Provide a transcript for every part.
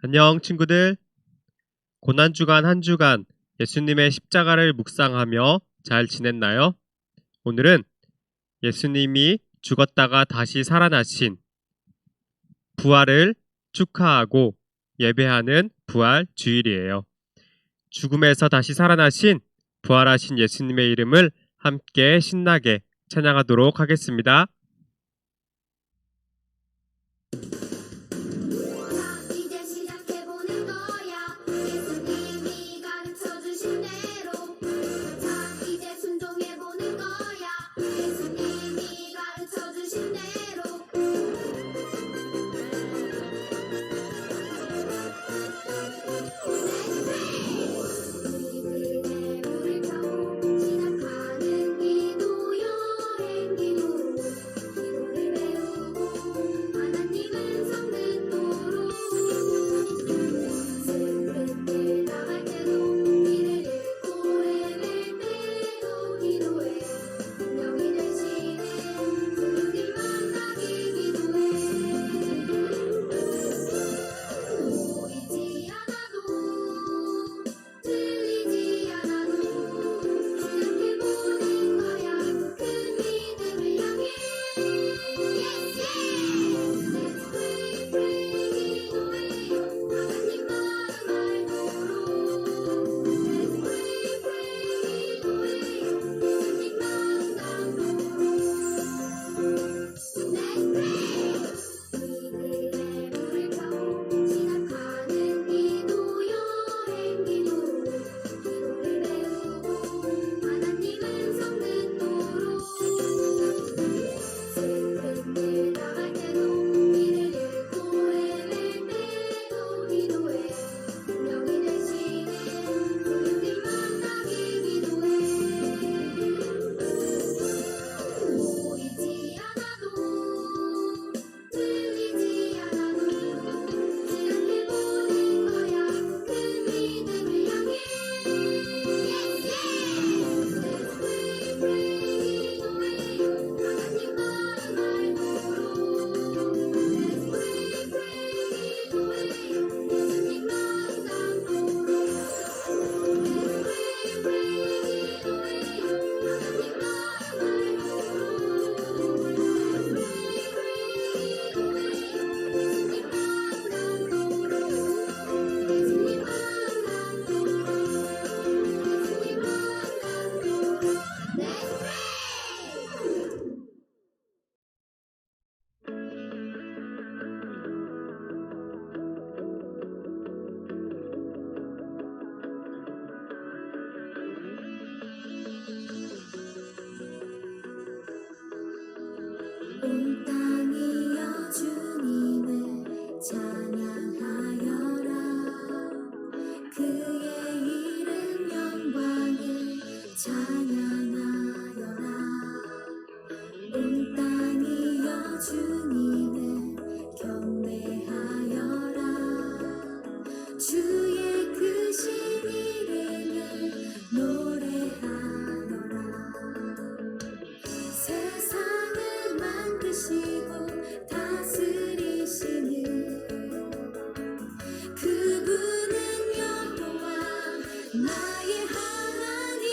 안녕 친구들. 고난주간 한 주간 예수님의 십자가를 묵상하며 잘 지냈나요? 오늘은 예수님이 죽었다가 다시 살아나신 부활을 축하하고 예배하는 부활 주일이에요. 죽음에서 다시 살아나신 부활하신 예수님의 이름을 함께 신나게 찬양하도록 하겠습니다. 이제 시작해보는 거야. 예수님이 가르쳐주신 대로. 자, 이제 순종해보는 거야. 예수님이 가르쳐주신 대로. 우리들의 물을 펴고 시작하는 기도 여행 기도. 기도를 배우고 하나님은 성듣도록. 슬픈 길 나갈 때도 길을 잃고 헤맬 때도 기도해. 분명히 되시는 주님 만나기 기도해. 보이지 않아도 들리지 않아도 생각해보는 거야. 큰 믿음을 향해. Yes, yes. Let's pray, pray 기도해요. 하나님 마음 알도록. Let's pray, pray 기도해요. 예수님 마음 담도록. Let's pray. 우리들의 물을 펴고 시작하는 기도 여행 기도. 기도를 배우고 하나님은 성듣도록. 슬픈 길 나갈 때도 길을 잃고 헤맬 때도 기도해. 분명히 되시는 주님 만나기 기도해. 보이지 않아도 들리지 않아도 생각해보는 거야. 큰 믿음을 향해. Yes, yes. Let's pray, pray 기도해요. 하나님 마음 알도록. Let's pray, pray 기도해요. 예수님 마음 담도록. Let's pray, pray 기도해요. 하나님 마음 알도록. Let's pray, pray 기도해요. 예수님 마음 담도록. 예수님 마음 담도록. 예수님 마음 담도록. Let's pray. 온 땅이여 주님을 찬양하여라. 그의 이름 영광을 찬양하여라. 온 땅이여 주님을 경배하여라. 주의 크신 이름을 노래하여라. 세상을 만드시고 다스리시는 그분은 여호와 나의 하나님.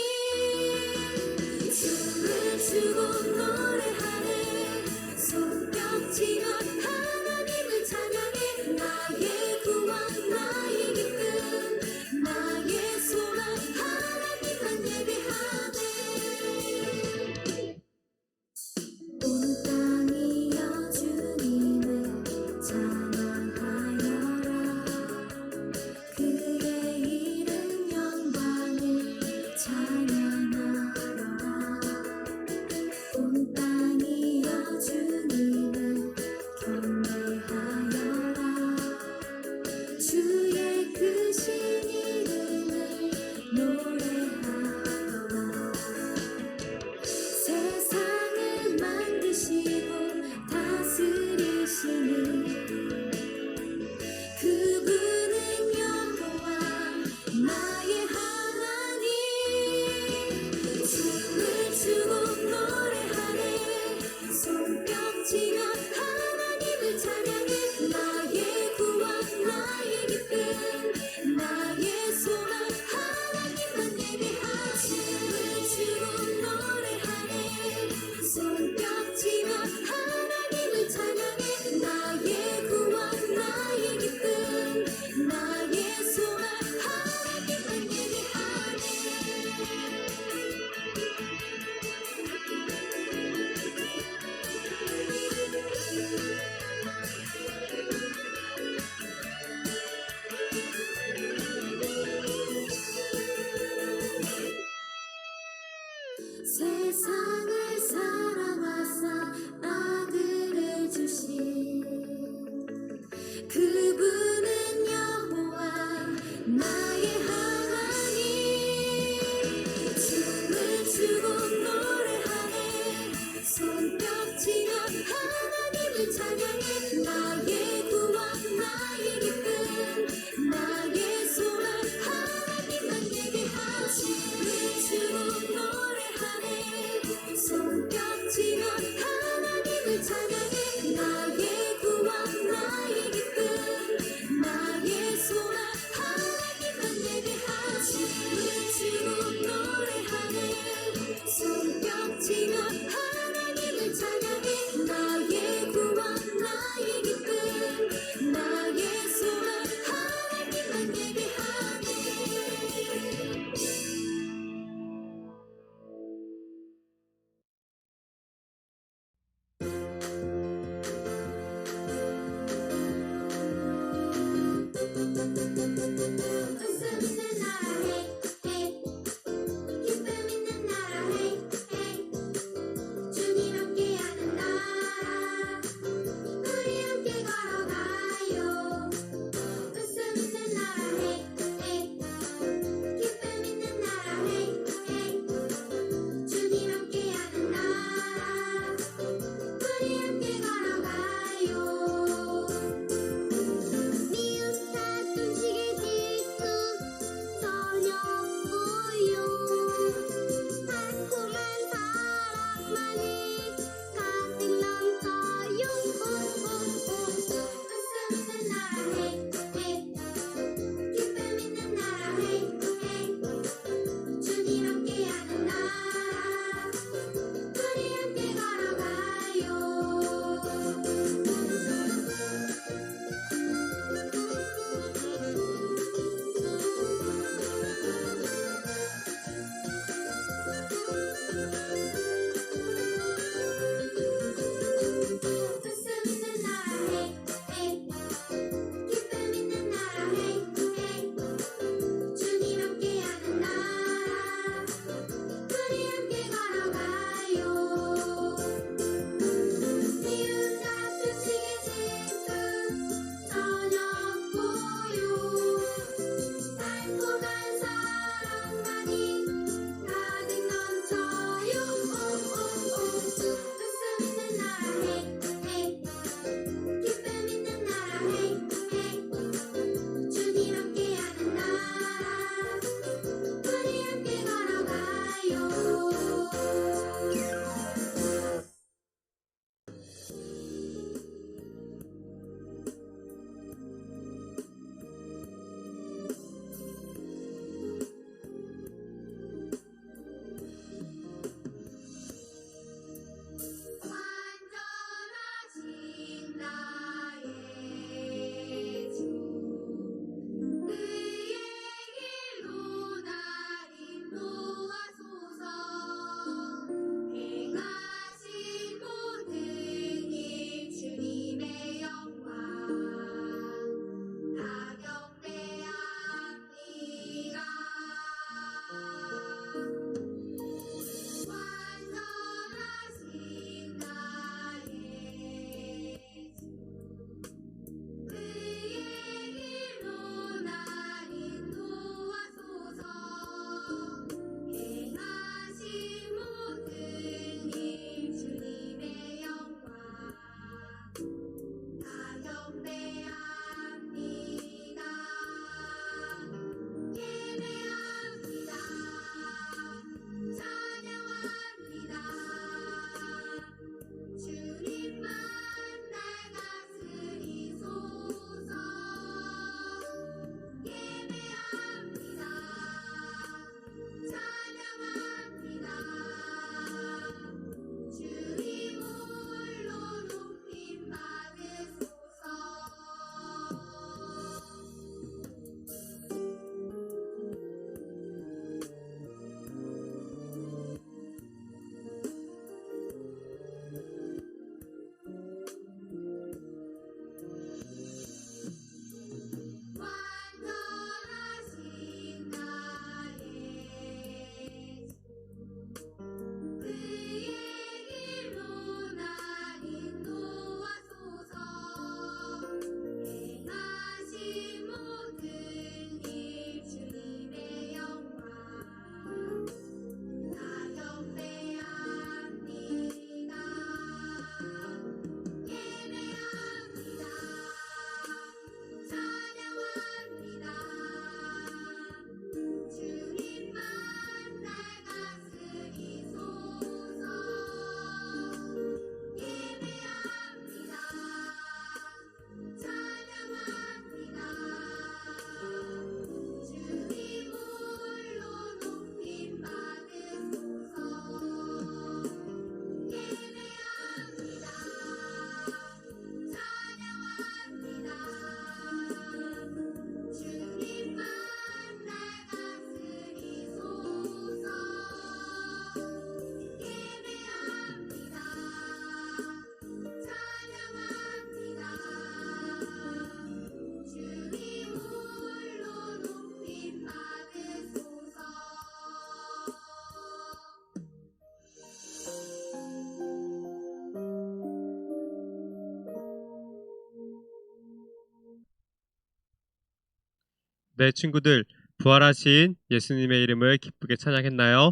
네, 친구들, 부활하신 예수님의 이름을 기쁘게 찬양했나요?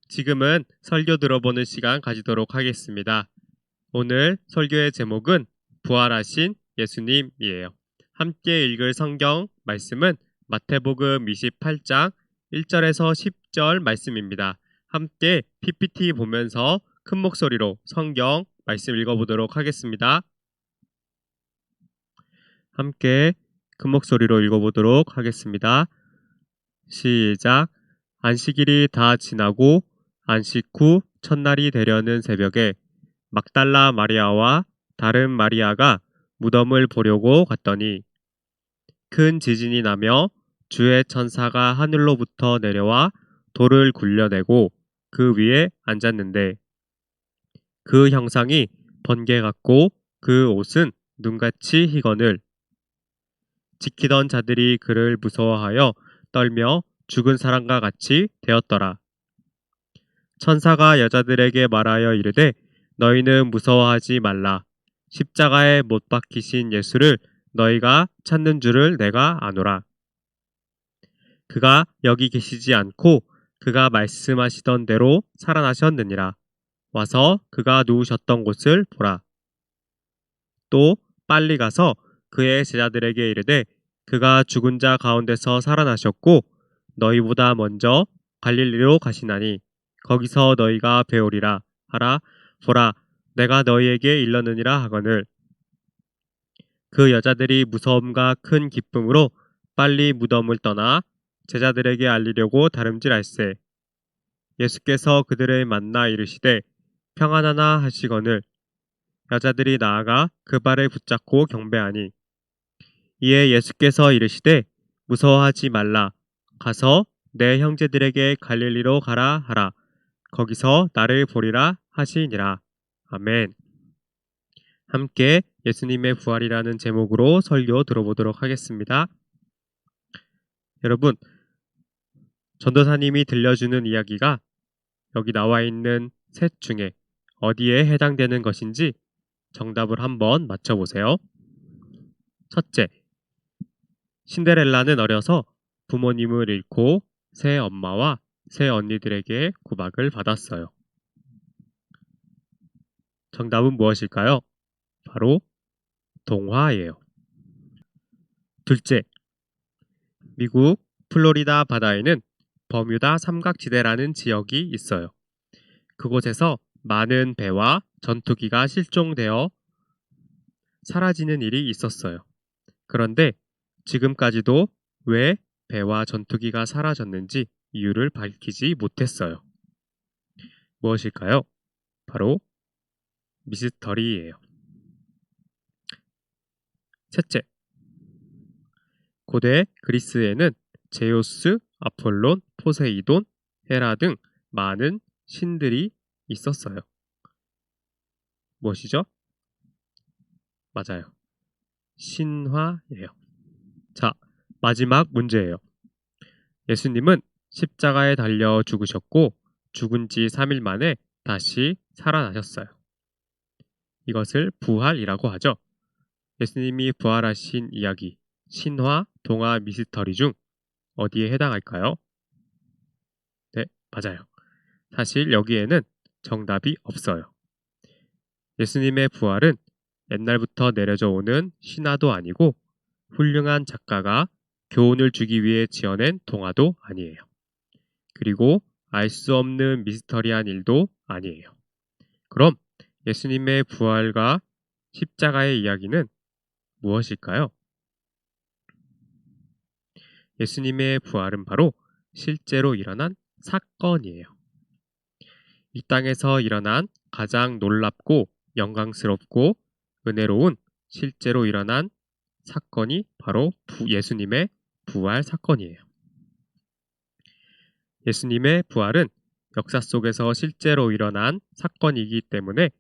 지금은 설교 들어보는 시간 가지도록 하겠습니다. 오늘 설교의 제목은 부활하신 예수님이에요. 함께 읽을 성경 말씀은 마태복음 28장 1절에서 10절 말씀입니다. 함께 PPT 보면서 큰 목소리로 성경 말씀 읽어보도록 하겠습니다. 함께 큰 목소리로 읽어보도록 하겠습니다. 시작. 안식일이 다 지나고 안식 후 첫날이 되려는 새벽에 막달라 마리아와 다른 마리아가 무덤을 보려고 갔더니 큰 지진이 나며 주의 천사가 하늘로부터 내려와 돌을 굴려내고 그 위에 앉았는데 그 형상이 번개 같고 그 옷은 눈같이 희거늘 지키던 자들이 그를 무서워하여 떨며 죽은 사람과 같이 되었더라. 천사가 여자들에게 말하여 이르되 너희는 무서워하지 말라. 십자가에 못 박히신 예수를 너희가 찾는 줄을 내가 아노라. 그가 여기 계시지 않고 그가 말씀하시던 대로 살아나셨느니라. 와서 그가 누우셨던 곳을 보라. 또 빨리 가서 그의 제자들에게 이르되 그가 죽은 자 가운데서 살아나셨고 너희보다 먼저 갈릴리로 가시나니 거기서 너희가 배우리라 하라. 보라, 내가 너희에게 일렀느니라 하거늘. 그 여자들이 무서움과 큰 기쁨으로 빨리 무덤을 떠나 제자들에게 알리려고 다름질할세. 예수께서 그들을 만나 이르시되 평안하나 하시거늘. 여자들이 나아가 그 발을 붙잡고 경배하니 이에 예수께서 이르시되 무서워하지 말라. 가서 내 형제들에게 갈릴리로 가라 하라. 거기서 나를 보리라 하시니라. 아멘. 함께 예수님의 부활이라는 제목으로 설교 들어보도록 하겠습니다. 여러분, 전도사님이 들려주는 이야기가 여기 나와 있는 셋 중에 어디에 해당되는 것인지 정답을 한번 맞춰보세요. 첫째, 신데렐라는 어려서 부모님을 잃고 새 엄마와 새 언니들에게 구박을 받았어요. 정답은 무엇일까요? 바로 동화예요. 둘째, 미국 플로리다 바다에는 버뮤다 삼각지대라는 지역이 있어요. 그곳에서 많은 배와 전투기가 실종되어 사라지는 일이 있었어요. 그런데 지금까지도 왜 배와 전투기가 사라졌는지 이유를 밝히지 못했어요. 무엇일까요? 바로 미스터리예요. 셋째, 고대 그리스에는 제우스, 아폴론, 포세이돈, 헤라 등 많은 신들이 있었어요. 무엇이죠? 맞아요. 신화예요. 자, 마지막 문제예요. 예수님은 십자가에 달려 죽으셨고 죽은 지 3일 만에 다시 살아나셨어요. 이것을 부활이라고 하죠. 예수님이 부활하신 이야기, 신화, 동화, 미스터리 중 어디에 해당할까요? 네, 맞아요. 사실 여기에는 정답이 없어요. 예수님의 부활은 옛날부터 내려져 오는 신화도 아니고 훌륭한 작가가 교훈을 주기 위해 지어낸 동화도 아니에요. 그리고 알 수 없는 미스터리한 일도 아니에요. 그럼 예수님의 부활과 십자가의 이야기는 무엇일까요? 예수님의 부활은 바로 실제로 일어난 사건이에요. 이 땅에서 일어난 가장 놀랍고 영광스럽고 은혜로운 실제로 일어난 사건이 바로 예수님의 부활 사건이에요. 예수님의 부활은 역사 속에서 실제로 일어난 사건이기 때문에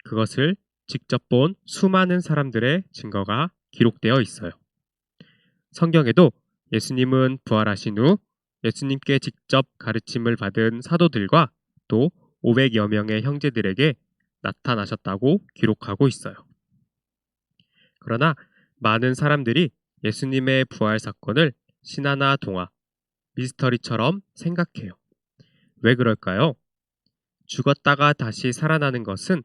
그것을 직접 본 수많은 사람들의 증거가 기록되어 있어요. 성경에도 예수님은 부활하신 후 예수님께 직접 가르침을 받은 사도들과 또 500여 명의 형제들에게 나타나셨다고 기록하고 있어요. 그러나 많은 사람들이 예수님의 부활 사건을 신화나 동화, 미스터리처럼 생각해요. 왜 그럴까요? 죽었다가 다시 살아나는 것은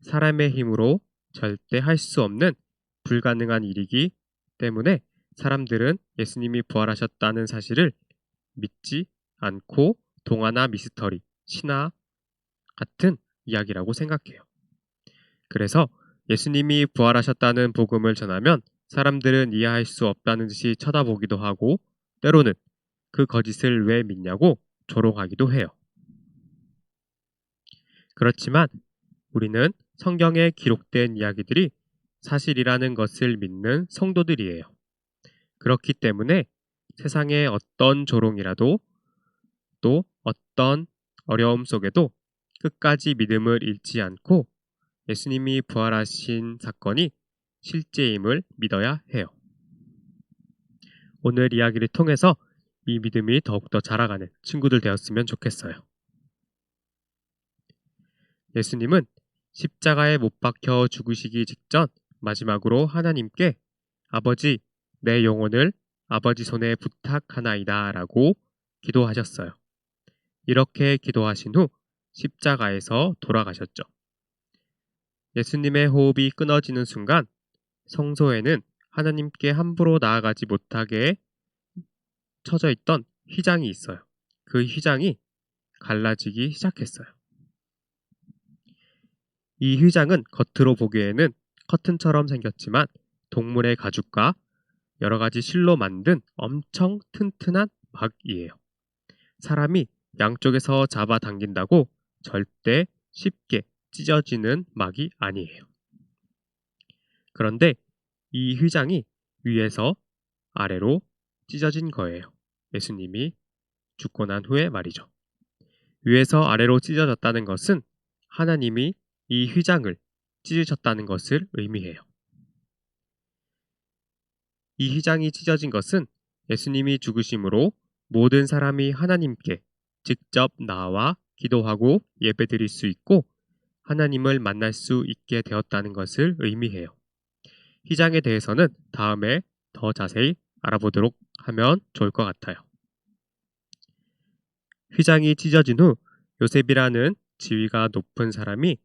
사람의 힘으로 절대 할 수 없는 불가능한 일이기 때문에 사람들은 예수님이 부활하셨다는 사실을 믿지 않고 동화나 미스터리, 신화 같은 이야기라고 생각해요. 그래서 예수님이 부활하셨다는 복음을 전하면 사람들은 이해할 수 없다는 듯이 쳐다보기도 하고 때로는 그 거짓을 왜 믿냐고 조롱하기도 해요. 그렇지만 우리는 성경에 기록된 이야기들이 사실이라는 것을 믿는 성도들이에요. 그렇기 때문에 세상의 어떤 조롱이라도 또 어떤 어려움 속에도 끝까지 믿음을 잃지 않고 예수님이 부활하신 사건이 실제임을 믿어야 해요. 오늘 이야기를 통해서 이 믿음이 더욱더 자라가는 친구들 되었으면 좋겠어요. 예수님은 십자가에 못 박혀 죽으시기 직전 마지막으로 하나님께 아버지, 내 영혼을 아버지 손에 부탁하나이다 라고 기도하셨어요. 이렇게 기도하신 후 십자가에서 돌아가셨죠. 예수님의 호흡이 끊어지는 순간 성소에는 하나님께 함부로 나아가지 못하게 쳐져 있던 휘장이 있어요. 그 휘장이 갈라지기 시작했어요. 이 휘장은 겉으로 보기에는 커튼처럼 생겼지만 동물의 가죽과 여러 가지 실로 만든 엄청 튼튼한 막이에요. 사람이 양쪽에서 잡아당긴다고 절대 쉽게 찢어지는 막이 아니에요. 그런데 이 휘장이 위에서 아래로 찢어진 거예요. 예수님이 죽고 난 후에 말이죠. 위에서 아래로 찢어졌다는 것은 하나님이 이 휘장을 찢으셨다는 것을 의미해요. 이 휘장이 찢어진 것은 예수님이 죽으심으로 모든 사람이 하나님께 직접 나와 기도하고 예배드릴 수 있고 하나님을 만날 수 있게 되었다는 것을 의미해요. 휘장에 대해서는 다음에 더 자세히 알아보도록 하면 좋을 것 같아요. 휘장이 찢어진 후 요셉이라는 지위가 높은 사람이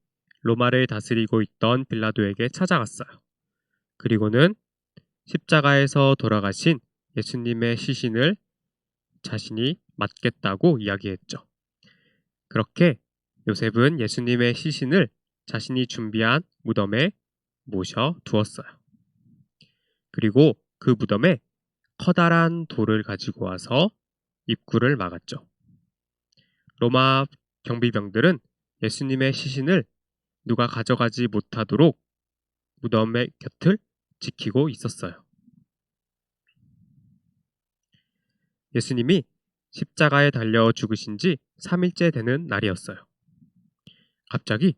로마를 다스리고 있던 빌라도에게 찾아갔어요. 그리고는 십자가에서 돌아가신 예수님의 시신을 자신이 맡겠다고 이야기했죠. 그렇게 요셉은 예수님의 시신을 자신이 준비한 무덤에 모셔 두었어요. 그리고 그 무덤에 커다란 돌을 가지고 와서 입구를 막았죠. 로마 경비병들은 예수님의 시신을 누가 가져가지 못하도록 무덤의 곁을 지키고 있었어요. 예수님이 십자가에 달려 죽으신 지 3일째 되는 날이었어요. 갑자기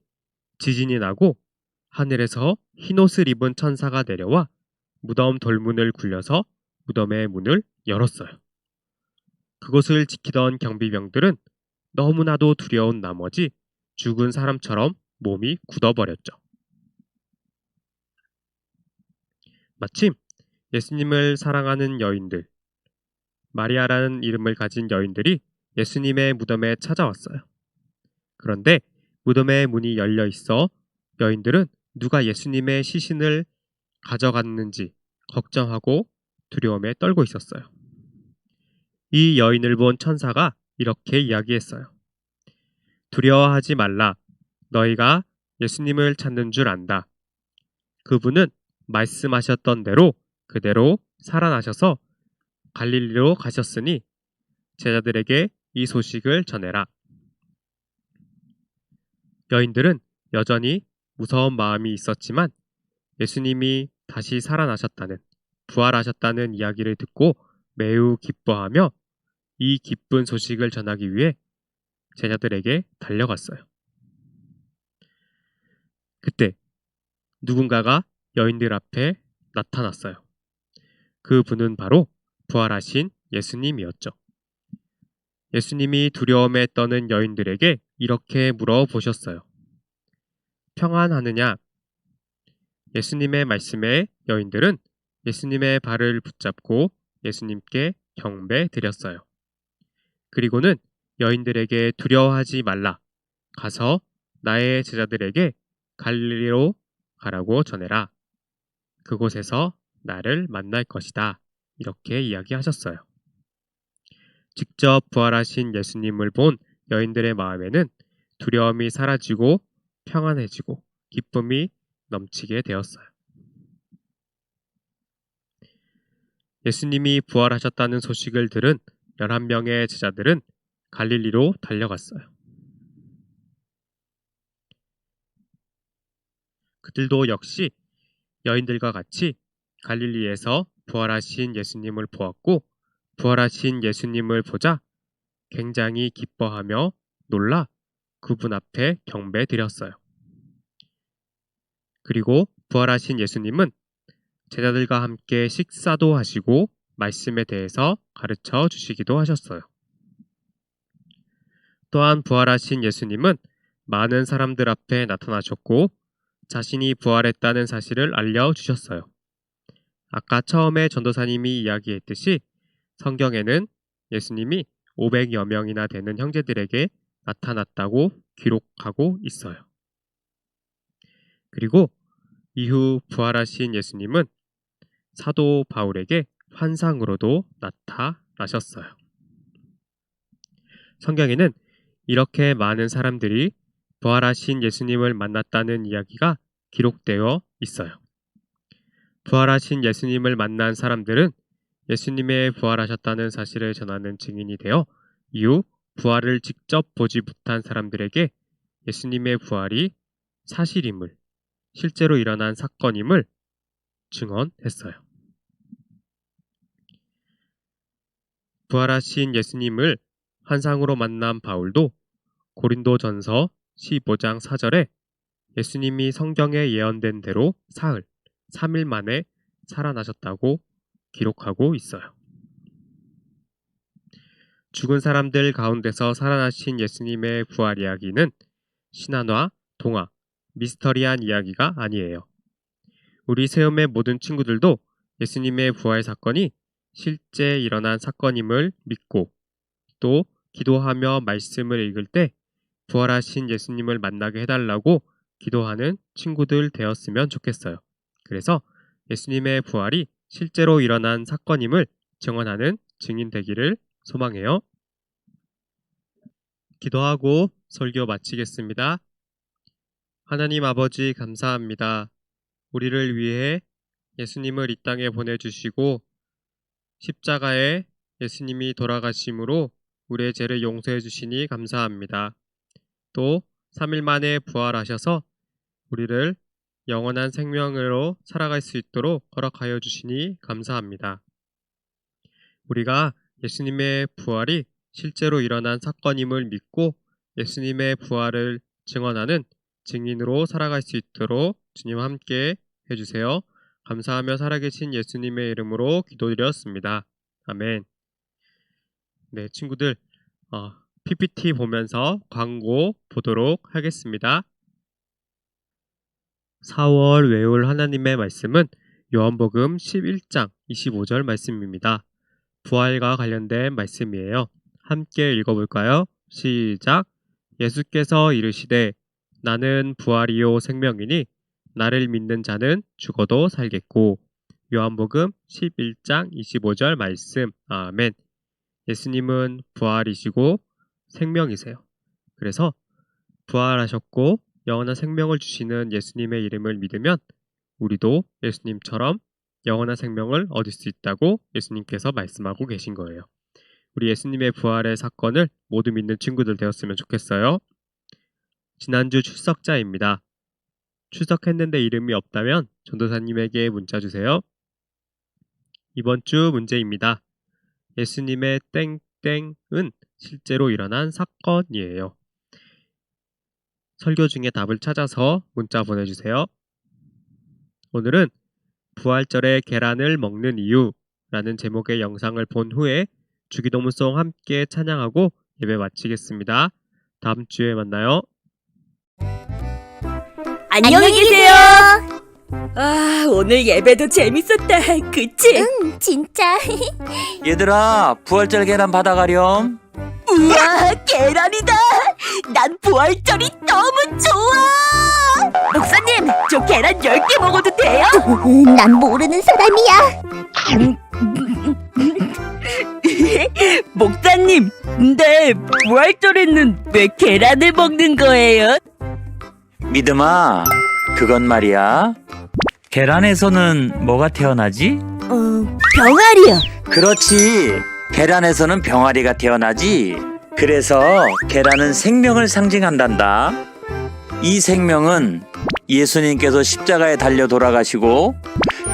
지진이 나고 하늘에서 흰옷을 입은 천사가 내려와 무덤 돌문을 굴려서 무덤의 문을 열었어요. 그곳을 지키던 경비병들은 너무나도 두려운 나머지 죽은 사람처럼 몸이 굳어버렸죠. 마침 예수님을 사랑하는 여인들, 마리아라는 이름을 가진 여인들이 예수님의 무덤에 찾아왔어요. 그런데 무덤의 문이 열려 있어 여인들은 누가 예수님의 시신을 가져갔는지 걱정하고 두려움에 떨고 있었어요. 이 여인을 본 천사가 이렇게 이야기했어요. 두려워하지 말라. 너희가 예수님을 찾는 줄 안다. 그분은 말씀하셨던 대로 그대로 살아나셔서 갈릴리로 가셨으니 제자들에게 이 소식을 전해라. 여인들은 여전히 무서운 마음이 있었지만 예수님이 다시 살아나셨다는, 부활하셨다는 이야기를 듣고 매우 기뻐하며 이 기쁜 소식을 전하기 위해 제자들에게 달려갔어요. 그때 누군가가 여인들 앞에 나타났어요. 그 분은 바로 부활하신 예수님이었죠. 예수님이 두려움에 떠는 여인들에게 이렇게 물어보셨어요. 평안하느냐? 예수님의 말씀에 여인들은 예수님의 발을 붙잡고 예수님께 경배 드렸어요. 그리고는 여인들에게 두려워하지 말라. 가서 나의 제자들에게 갈릴리로 가라고 전해라. 그곳에서 나를 만날 것이다. 이렇게 이야기하셨어요. 직접 부활하신 예수님을 본 여인들의 마음에는 두려움이 사라지고 평안해지고 기쁨이 넘치게 되었어요. 예수님이 부활하셨다는 소식을 들은 11명의 제자들은 갈릴리로 달려갔어요. 그들도 역시 여인들과 같이 갈릴리에서 부활하신 예수님을 보았고 부활하신 예수님을 보자 굉장히 기뻐하며 놀라 그분 앞에 경배 드렸어요. 그리고 부활하신 예수님은 제자들과 함께 식사도 하시고 말씀에 대해서 가르쳐 주시기도 하셨어요. 또한 부활하신 예수님은 많은 사람들 앞에 나타나셨고 자신이 부활했다는 사실을 알려주셨어요. 아까 처음에 전도사님이 이야기했듯이 성경에는 예수님이 500여 명이나 되는 형제들에게 나타났다고 기록하고 있어요. 그리고 이후 부활하신 예수님은 사도 바울에게 환상으로도 나타나셨어요. 성경에는 이렇게 많은 사람들이 부활하신 예수님을 만났다는 이야기가 기록되어 있어요. 부활하신 예수님을 만난 사람들은 예수님의 부활하셨다는 사실을 전하는 증인이 되어 이후 부활을 직접 보지 못한 사람들에게 예수님의 부활이 사실임을, 실제로 일어난 사건임을 증언했어요. 부활하신 예수님을 환상으로 만난 바울도 고린도전서 15장 4절에 예수님이 성경에 예언된 대로 사흘, 3일 만에 살아나셨다고 기록하고 있어요. 죽은 사람들 가운데서 살아나신 예수님의 부활 이야기는 신화나 동화, 미스터리한 이야기가 아니에요. 우리 세움의 모든 친구들도 예수님의 부활 사건이 실제 일어난 사건임을 믿고 또 기도하며 말씀을 읽을 때 부활하신 예수님을 만나게 해달라고 기도하는 친구들 되었으면 좋겠어요. 그래서 예수님의 부활이 실제로 일어난 사건임을 증언하는 증인 되기를 소망해요. 기도하고 설교 마치겠습니다. 하나님 아버지 감사합니다. 우리를 위해 예수님을 이 땅에 보내주시고 십자가에 예수님이 돌아가심으로 우리의 죄를 용서해 주시니 감사합니다. 또 3일 만에 부활하셔서 우리를 영원한 생명으로 살아갈 수 있도록 허락하여 주시니 감사합니다. 우리가 예수님의 부활이 실제로 일어난 사건임을 믿고 예수님의 부활을 증언하는 증인으로 살아갈 수 있도록 주님 함께 해주세요. 감사하며 살아계신 예수님의 이름으로 기도드렸습니다. 아멘. 네, 친구들 PPT 보면서 광고 보도록 하겠습니다. 4월 외울 하나님의 말씀은 요한복음 11장 25절 말씀입니다. 부활과 관련된 말씀이에요. 함께 읽어볼까요? 시작! 예수께서 이르시되 나는 부활이요 생명이니 나를 믿는 자는 죽어도 살겠고. 요한복음 11장 25절 말씀. 아멘. 예수님은 부활이시고 생명이세요. 그래서 부활하셨고 영원한 생명을 주시는 예수님의 이름을 믿으면 우리도 예수님처럼 영원한 생명을 얻을 수 있다고 예수님께서 말씀하고 계신 거예요. 우리 예수님의 부활의 사건을 모두 믿는 친구들 되었으면 좋겠어요. 지난주 출석자입니다. 출석했는데 이름이 없다면 전도사님에게 문자 주세요. 이번 주 문제입니다. 예수님의 땡땡은 실제로 일어난 사건이에요. 설교 중에 답을 찾아서 문자 보내주세요. 오늘은 부활절에 계란을 먹는 이유라는 제목의 영상을 본 후에 주기도문송 함께 찬양하고 예배 마치겠습니다. 다음 주에 만나요. 안녕히 계세요. 아, 오늘 예배도 재밌었다. 그치? 진짜. 얘들아, 부활절 계란 받아가렴. 우와, 계란이다. 난 부활절이 너무 좋아. 목사님, 저 계란 10개 먹어도 돼요? 난 모르는 사람이야. 목사님, 근데 부활절에는 왜 계란을 먹는 거예요? 믿음아, 그건 말이야. 계란에서는 뭐가 태어나지? 병아리요. 그렇지. 계란에서는 병아리가 태어나지. 그래서 계란은 생명을 상징한단다. 이 생명은 예수님께서 십자가에 달려 돌아가시고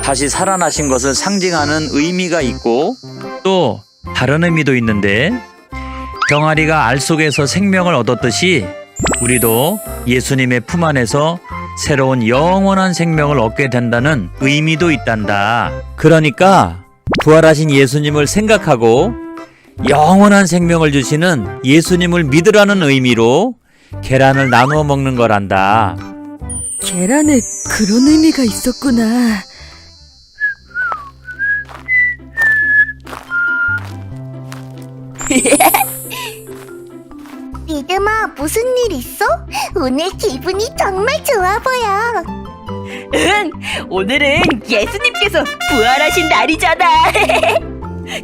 다시 살아나신 것을 상징하는 의미가 있고 또 다른 의미도 있는데 병아리가 알 속에서 생명을 얻었듯이 우리도 예수님의 품 안에서 새로운 영원한 생명을 얻게 된다는 의미도 있단다. 그러니까 부활하신 예수님을 생각하고 영원한 생명을 주시는 예수님을 믿으라는 의미로 계란을 나누어 먹는 거란다. 계란에 그런 의미가 있었구나. 믿음아, 무슨 일 있어? 오늘 기분이 정말 좋아 보여. 응, 오늘은 예수님께서 부활하신 날이잖아.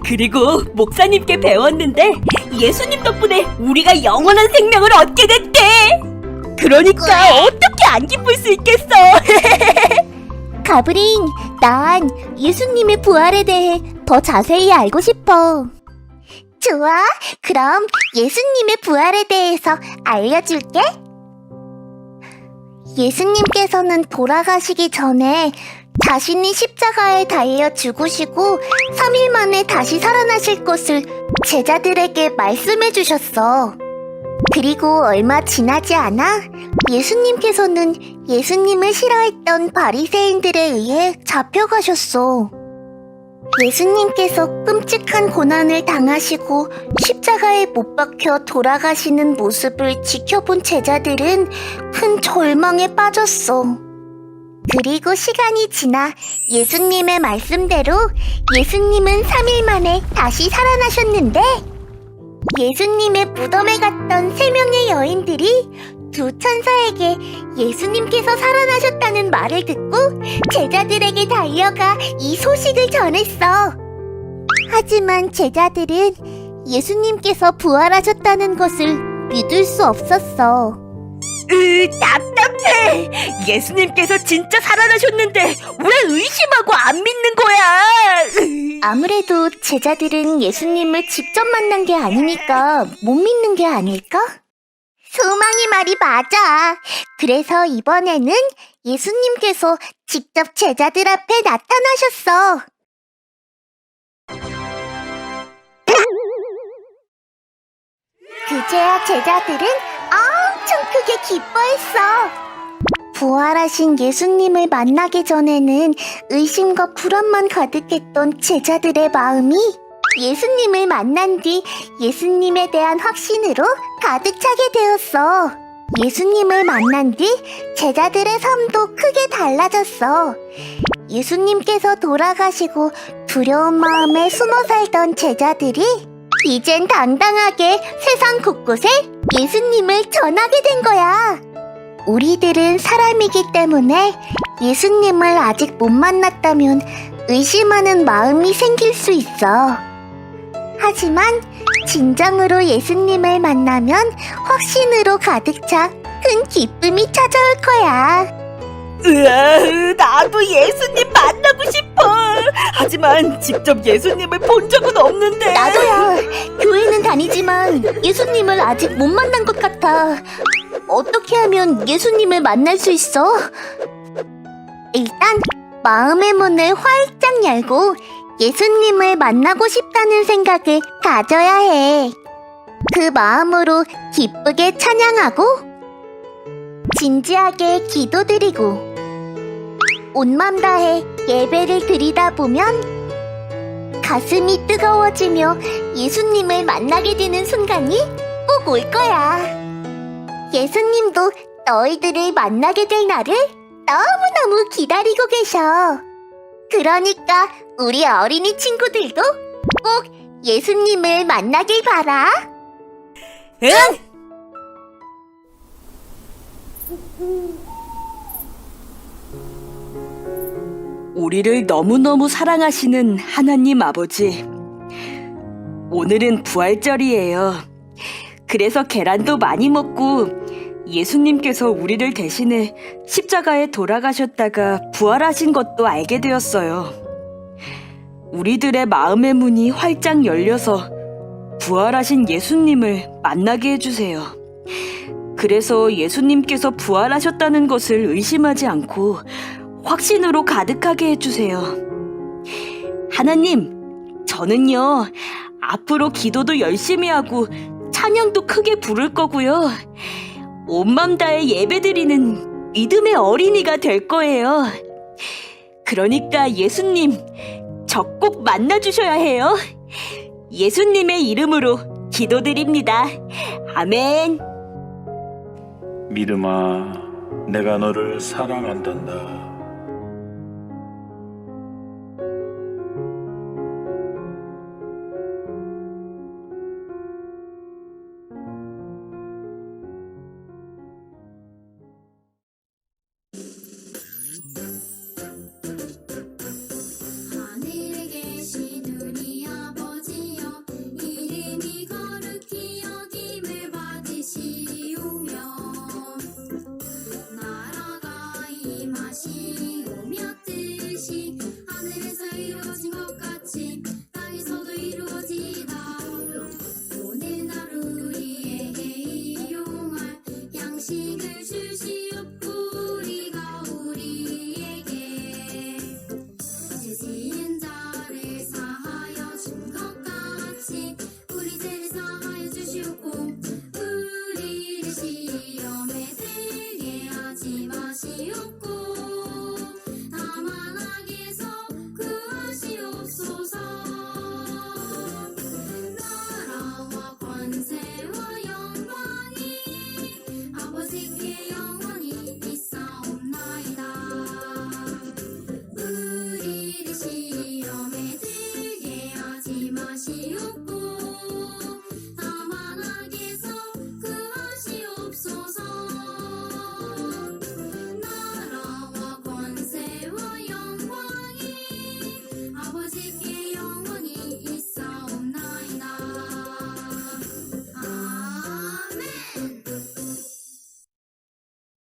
그리고 목사님께 배웠는데 예수님 덕분에 우리가 영원한 생명을 얻게 됐대. 그러니까 어떻게 안 기쁠 수 있겠어. 가브린, 난 예수님의 부활에 대해 더 자세히 알고 싶어. 좋아, 그럼 예수님의 부활에 대해서 알려줄게. 예수님께서는 돌아가시기 전에 자신이 십자가에 달려 죽으시고 3일 만에 다시 살아나실 것을 제자들에게 말씀해 주셨어. 그리고 얼마 지나지 않아 예수님께서는 예수님을 싫어했던 바리새인들에 의해 잡혀가셨어. 예수님께서 끔찍한 고난을 당하시고 십자가에 못 박혀 돌아가시는 모습을 지켜본 제자들은 큰 절망에 빠졌어. 그리고 시간이 지나 예수님의 말씀대로 예수님은 3일 만에 다시 살아나셨는데 예수님의 무덤에 갔던 3명의 여인들이 두 천사에게 예수님께서 살아나셨다는 말을 듣고 제자들에게 달려가 이 소식을 전했어. 하지만 제자들은 예수님께서 부활하셨다는 것을 믿을 수 없었어. 답답해. 예수님께서 진짜 살아나셨는데 왜 의심하고 안 믿는 거야? 아무래도 제자들은 예수님을 직접 만난 게 아니니까 못 믿는 게 아닐까? 소망이 말이 맞아. 그래서 이번에는 예수님께서 직접 제자들 앞에 나타나셨어. 그제야 제자들은 엄청 크게 기뻐했어. 부활하신 예수님을 만나기 전에는 의심과 불안만 가득했던 제자들의 마음이 예수님을 만난 뒤 예수님에 대한 확신으로 가득 차게 되었어. 예수님을 만난 뒤 제자들의 삶도 크게 달라졌어. 예수님께서 돌아가시고 두려운 마음에 숨어 살던 제자들이 이젠 당당하게 세상 곳곳에 예수님을 전하게 된 거야. 우리들은 사람이기 때문에 예수님을 아직 못 만났다면 의심하는 마음이 생길 수 있어. 하지만 진정으로 예수님을 만나면 확신으로 가득 차 큰 기쁨이 찾아올 거야. 으아, 나도 예수님 만나고 싶어. 하지만 직접 예수님을 본 적은 없는데. 나도야. 교회는 다니지만 예수님을 아직 못 만난 것 같아. 어떻게 하면 예수님을 만날 수 있어? 일단 마음의 문을 활짝 열고 예수님을 만나고 싶다는 생각을 가져야 해. 그 마음으로 기쁘게 찬양하고 진지하게 기도드리고 온 맘 다해 예배를 드리다 보면 가슴이 뜨거워지며 예수님을 만나게 되는 순간이 꼭 올 거야. 예수님도 너희들을 만나게 될 날을 너무너무 기다리고 계셔. 그러니까 우리 어린이 친구들도 꼭 예수님을 만나길 바라. 응? 우리를 너무너무 사랑하시는 하나님 아버지. 오늘은 부활절이에요. 그래서 계란도 많이 먹고 예수님께서 우리를 대신해 십자가에 돌아가셨다가 부활하신 것도 알게 되었어요. 우리들의 마음의 문이 활짝 열려서 부활하신 예수님을 만나게 해주세요. 그래서 예수님께서 부활하셨다는 것을 의심하지 않고 확신으로 가득하게 해주세요. 하나님, 저는요, 앞으로 기도도 열심히 하고 찬양도 크게 부를 거고요. 온 맘 다해 예배드리는 믿음의 어린이가 될 거예요. 그러니까 예수님, 저 꼭 만나주셔야 해요. 예수님의 이름으로 기도드립니다. 아멘. 믿음아, 내가 너를 사랑한단다.